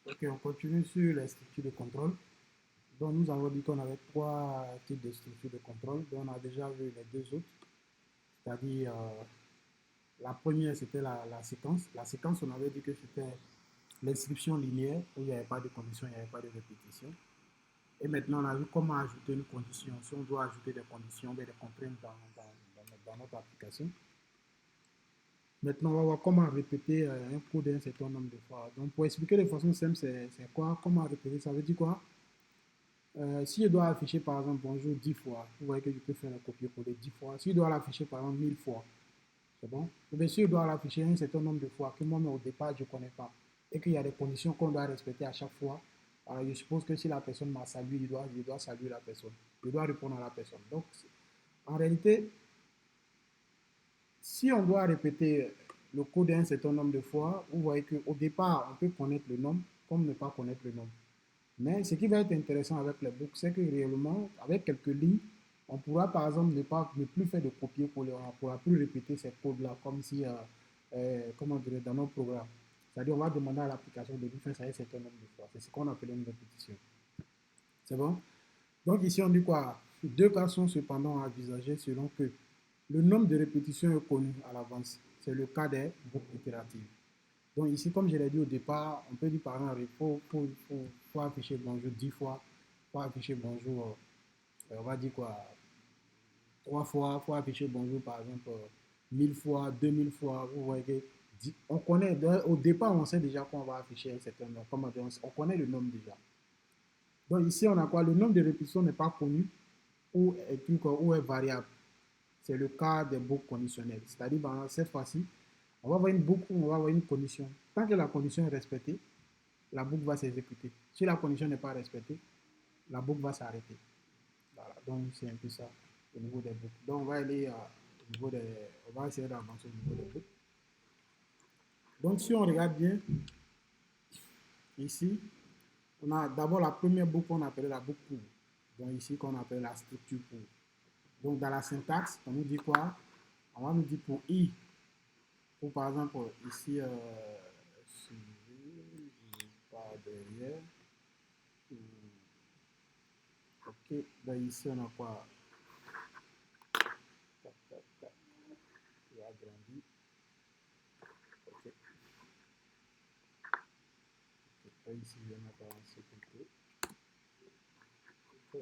Ok, on continue sur les structures de contrôle. Donc, nous avons dit qu'on avait trois types de structures de contrôle. Donc, on a déjà vu les deux autres. C'est-à-dire, la première, c'était la séquence. La séquence, on avait dit que c'était l'inscription linéaire où il n'y avait pas de condition, il n'y avait pas de répétition. Et maintenant, on a vu comment ajouter une condition. Si on doit ajouter des conditions, des contraintes dans notre application. Maintenant, on va voir comment répéter un code un certain nombre de fois. Donc, pour expliquer de façon simple, c'est quoi? Comment répéter? Ça veut dire quoi? Si je dois afficher par exemple bonjour 10 fois, vous voyez que je peux faire un copier-coller 10 fois. Si je dois l'afficher par exemple 1000 fois, c'est bon. Ou bien si je dois l'afficher un certain nombre de fois que moi-même au départ je ne connais pas et qu'il y a des conditions qu'on doit respecter à chaque fois, alors je suppose que si la personne m'a salué, je dois saluer la personne. Je dois répondre à la personne. Donc, en réalité, si on doit répéter le code un certain nombre de fois, vous voyez qu'au départ, on peut connaître le nombre comme ne pas connaître le nombre. Mais ce qui va être intéressant avec les books, c'est que réellement, avec quelques lignes, on pourra par exemple ne plus faire de copier-coller, on ne pourra plus répéter ces codes-là comme si, comment dire, dans nos programmes. C'est-à-dire, on va demander à l'application de lui faire ça un certain nombre de fois. C'est ce qu'on appelle une répétition. C'est bon? Donc ici, on dit quoi? Deux cas sont cependant envisagés selon que le nombre de répétitions est connu à l'avance. C'est le cas des boucles itératives. Donc ici, comme je l'ai dit au départ, on peut dire par exemple, faut afficher bonjour 10 fois, faut afficher bonjour, on va dire quoi, 3 fois, faut afficher bonjour par exemple 1000 fois, 2000 fois, vous voyez que on connaît, au départ, on sait déjà qu'on va afficher un certain nombre, comment dire, on connaît le nombre déjà. Donc ici, on a quoi? Le nombre de répétitions n'est pas connu ou est variable. C'est le cas des boucles conditionnelles. C'est-à-dire, cette fois-ci, on va avoir une boucle où on va avoir une condition. Tant que la condition est respectée, la boucle va s'exécuter. Si la condition n'est pas respectée, la boucle va s'arrêter. Voilà. Donc, c'est un peu ça au niveau des boucles. Donc, on va aller au niveau des. On va essayer d'avancer au niveau des boucles. Donc, si on regarde bien, ici, on a d'abord la première boucle qu'on appelle la boucle pour. Donc, ici, qu'on appelle la structure pour. Donc, dans la syntaxe, on nous dit quoi? On va nous dire pour i. Pour par exemple, ici, suivi, pas derrière. Ok, ben ici, on a quoi? Tac, tac, tac. Il a grandi. Ok, okay. Ici, je vais mettre en sécurité. Ok.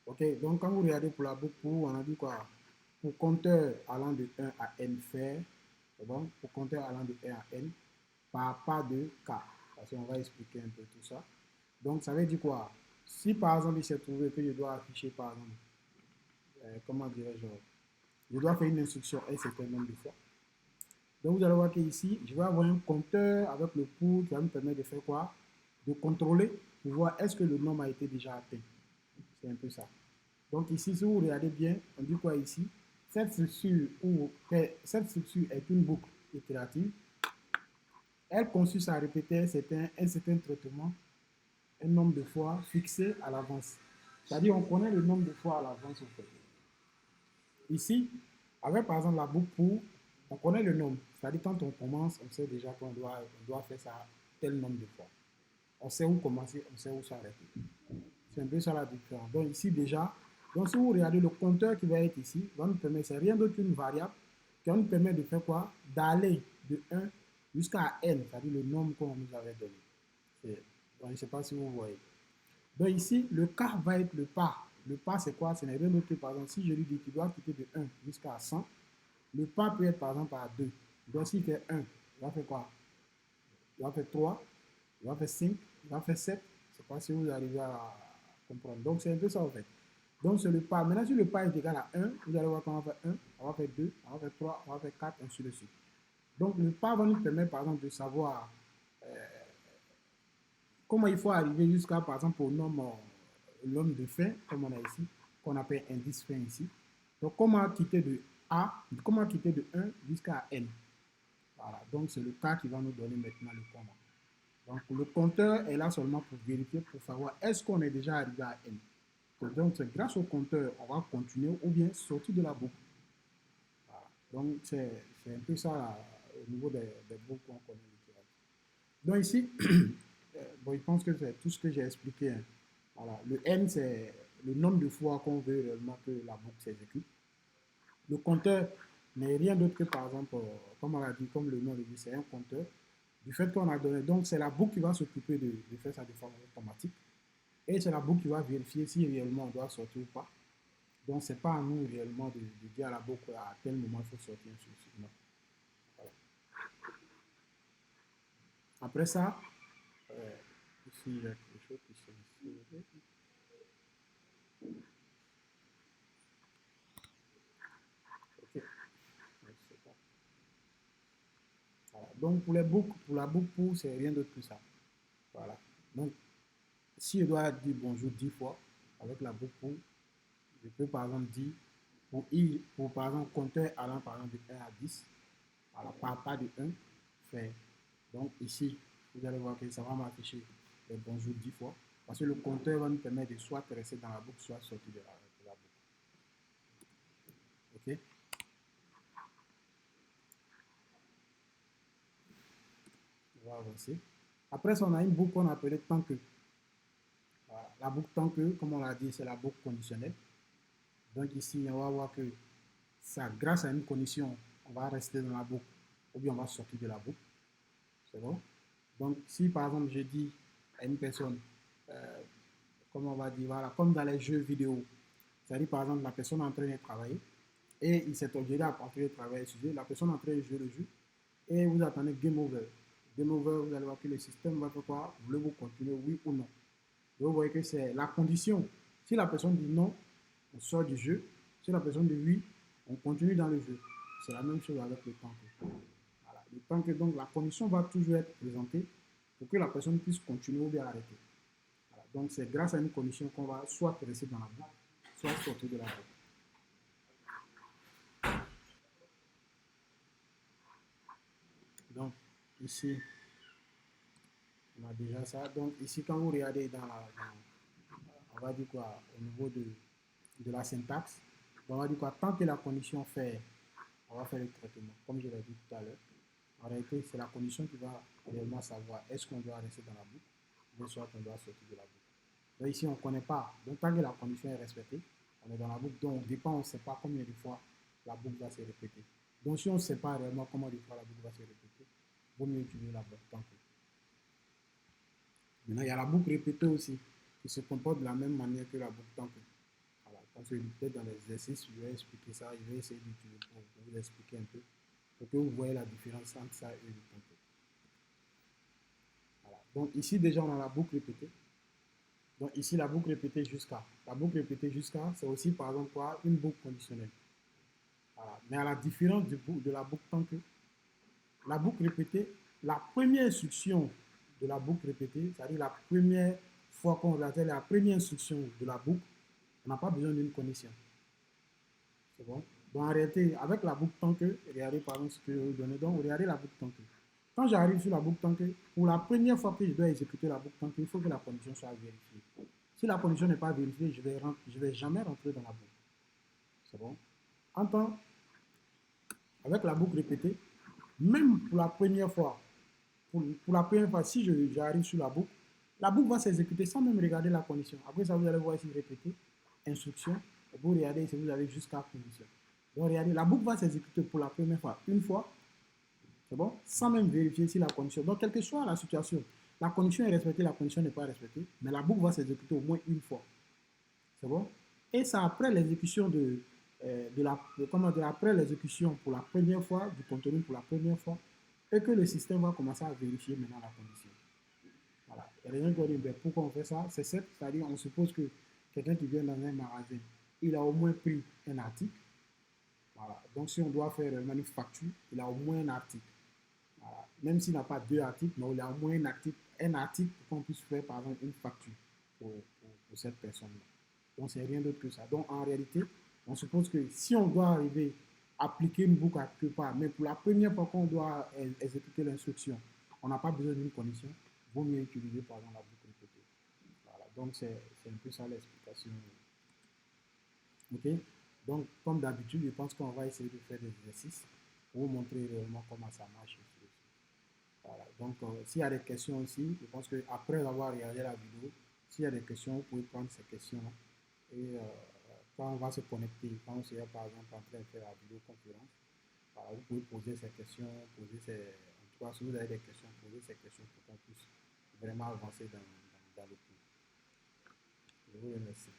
Ok, donc quand vous regardez pour la boucle pour, on a dit quoi? Pour compteur allant de 1 à n faire, c'est bon? Pour compteur allant de 1 à n, par pas de k. Parce qu'on va expliquer un peu tout ça. Donc, ça veut dire quoi? Si par exemple, il s'est trouvé que je dois afficher, par exemple, comment dirais-je, je dois faire une instruction un certain nombre de fois. Donc, vous allez voir qu'ici, je vais avoir un compteur avec le pour qui va me permettre de faire quoi? De contrôler pour voir est-ce que le nombre a été déjà atteint. C'est un peu ça. Donc, ici, si vous regardez bien, on dit quoi ici? Cette structure est une boucle itérative. Elle consiste à répéter un certain traitement un nombre de fois fixé à l'avance. C'est-à-dire, on connaît le nombre de fois à l'avance, en fait. Ici, avec par exemple la boucle pour, on connaît le nombre. C'est-à-dire, quand on commence, on sait déjà on doit faire ça tel nombre de fois. On sait où commencer, on sait où s'arrêter. C'est un peu ça la différence. Donc, ici, déjà, donc si vous regardez le compteur qui va être ici, va nous permettre, c'est rien d'autre qu'une variable qui va nous permettre de faire quoi? D'aller de 1 jusqu'à n, c'est-à-dire le nombre qu'on nous avait donné. Donc, je ne sais pas si vous voyez. Donc ici, le cas va être le pas. Le pas, c'est quoi? Ce n'est rien d'autre que, par exemple, si je lui dis qu'il doit quitter de 1 jusqu'à 100, le pas peut être, par exemple, à 2. Donc s'il fait 1, il va faire quoi? Il va faire 3, il va faire 5, il va faire 7. Je ne sais pas si vous arrivez à comprendre. Donc c'est un peu ça, en fait. Donc c'est le pas. Maintenant, si le pas est égal à 1, vous allez voir qu'on va faire 1, on va faire 2, on va faire 3, on va faire 4, ainsi de suite. Donc le pas va nous permettre, par exemple, de savoir comment il faut arriver jusqu'à, par exemple, au nombre de fin, comme on a ici, qu'on appelle indice fin ici. Donc, comment quitter de A, comment quitter de 1 jusqu'à N. Voilà, donc c'est le cas qui va nous donner maintenant le comment. Donc, le compteur est là seulement pour vérifier, pour savoir est-ce qu'on est déjà arrivé à N. Donc, c'est grâce au compteur, on va continuer ou bien sortir de la boucle. Voilà. Donc, c'est un peu ça au niveau des boucles qu'on connaît littéralement. Donc ici, bon, je pense que c'est tout ce que j'ai expliqué. Hein. Voilà. Le N, c'est le nombre de fois qu'on veut réellement que la boucle s'exécute. Le compteur n'est rien d'autre que, par exemple, comme on l'a dit, comme le nom le dit, c'est un compteur. Du fait qu'on a donné, donc c'est la boucle qui va s'occuper de faire ça de façon automatique. Et c'est la boucle qui va vérifier si réellement on doit sortir ou pas. Donc, ce n'est pas à nous réellement de dire à la boucle à quel moment il faut sortir un sous-signal. Voilà. Après ça, ici, il y a quelque chose qui se ici. Ok. Voilà. Donc, pour les boucles, pour la boucle pour, c'est rien d'autre que ça. Voilà. Donc, si je dois dire bonjour 10 fois avec la boucle pour, je peux par exemple dire pour par exemple compter allant par exemple de 1 à 10, voilà, pas de 1, fait. Donc ici, vous allez voir que ça va m'afficher les bonjour 10 fois, parce que le compteur va nous permettre de soit rester dans la boucle, soit sortir de la boucle. Ok? On va avancer. Après ça, on a une boucle qu'on appelle tant que. Voilà. La boucle tant que, comme on l'a dit, c'est la boucle conditionnelle. Donc ici, on va voir que ça, grâce à une condition, on va rester dans la boucle ou bien on va sortir de la boucle. C'est bon? Donc, si par exemple je dis à une personne, comme on va dire, voilà, comme dans les jeux vidéo, c'est-à-dire par exemple la personne est en train de travailler et il s'est obligé à partir de travailler sur jeu, la personne est en train de jouer le jeu et vous attendez game over. Game over, vous allez voir que le système va faire quoi? Voulez-vous continuer, oui ou non? Et vous voyez que c'est la condition. Si la personne dit non, on sort du jeu. Si la personne dit oui, on continue dans le jeu. C'est la même chose avec le temps. Voilà. Le temps que donc la condition va toujours être présentée pour que la personne puisse continuer ou bien arrêter. Voilà. Donc c'est grâce à une condition qu'on va soit rester dans la boucle, soit sortir de la boucle. Donc ici, on a déjà ça. Donc ici, quand vous regardez on va dire quoi, au niveau de la syntaxe, on va dire quoi, tant que la condition fait, on va faire le traitement, comme je l'ai dit tout à l'heure. En réalité, c'est la condition qui va réellement savoir est-ce qu'on doit rester dans la boucle ou soit qu'on doit sortir de la boucle. Donc ici, on ne connaît pas. Donc tant que la condition est respectée, on est dans la boucle. Donc au départ, on ne sait pas combien de fois la boucle va se répéter. Donc si on ne sait pas réellement combien de fois la boucle va se répéter, il vaut mieux utiliser la boucle tant que. Maintenant, il y a la boucle répétée aussi, qui se comporte de la même manière que la boucle tant que. Voilà, parce que peut-être dans l'exercice, je vais expliquer ça, je vais essayer d'utiliser pour vous expliquer un peu, pour que vous voyez la différence entre ça et le tant que. Voilà. Donc ici, déjà, on a la boucle répétée. Donc ici, la boucle répétée jusqu'à. La boucle répétée jusqu'à, c'est aussi, par exemple, quoi, une boucle conditionnelle. Voilà. Mais à la différence de la boucle tant que, la boucle répétée, la première instruction de la boucle répétée, c'est-à-dire la première fois qu'on regarde la première instruction de la boucle, on n'a pas besoin d'une condition. C'est bon? Donc en réalité, avec la boucle tant que, regardez par exemple ce que je vais vous donner. Donc regardez la boucle tant que. Quand j'arrive sur la boucle tant que, pour la première fois que je dois exécuter la boucle tant que, il faut que la condition soit vérifiée. Si la condition n'est pas vérifiée, je vais jamais rentrer dans la boucle. C'est bon? En temps, avec la boucle répétée, même pour la première fois, pour la première fois, si j'arrive sur la boucle va s'exécuter sans même regarder la condition. Après ça, vous allez voir ici répéter, instruction, et vous regardez ici, vous allez jusqu'à condition. Donc regardez, la boucle va s'exécuter pour la première fois, une fois, c'est bon, sans même vérifier si la condition. Donc, quelle que soit la situation, la condition est respectée, la condition n'est pas respectée, mais la boucle va s'exécuter au moins une fois. C'est bon? Et c'est après l'exécution après l'exécution pour la première fois, du contenu pour la première fois, et que le système va commencer à vérifier maintenant la condition. Voilà. Il y a des gens qui disent, pourquoi on fait ça? C'est simple, c'est-à-dire on suppose que quelqu'un qui vient dans un magasin, il a au moins pris un article. Voilà. Donc si on doit faire une facture, il a au moins un article. Voilà. Même s'il n'a pas deux articles, mais il a au moins un article pour qu'on puisse faire par exemple une facture pour cette personne-là. Donc c'est rien d'autre que ça. Donc en réalité, on suppose que si on doit arriver à appliquer une boucle à quelque part, mais pour la première fois qu'on doit exécuter l'instruction, on n'a pas besoin d'une condition, il vaut mieux utiliser par exemple la boucle répétée. Voilà. Donc c'est un peu ça l'explication. Ok. Donc comme d'habitude, je pense qu'on va essayer de faire des exercices. pour vous montrer réellement comment ça marche ici. Voilà. Donc, s'il y a des questions aussi, je pense qu'après avoir regardé la vidéo, s'il y a des questions, vous pouvez prendre ces questions et quand on va se connecter, quand on sera par exemple en train de faire la vidéoconférence, voilà, vous pouvez poser ces questions, en tout cas, si vous avez des questions, posez ces questions pour qu'on puisse vraiment avancer dans le cours. Je vous remercie.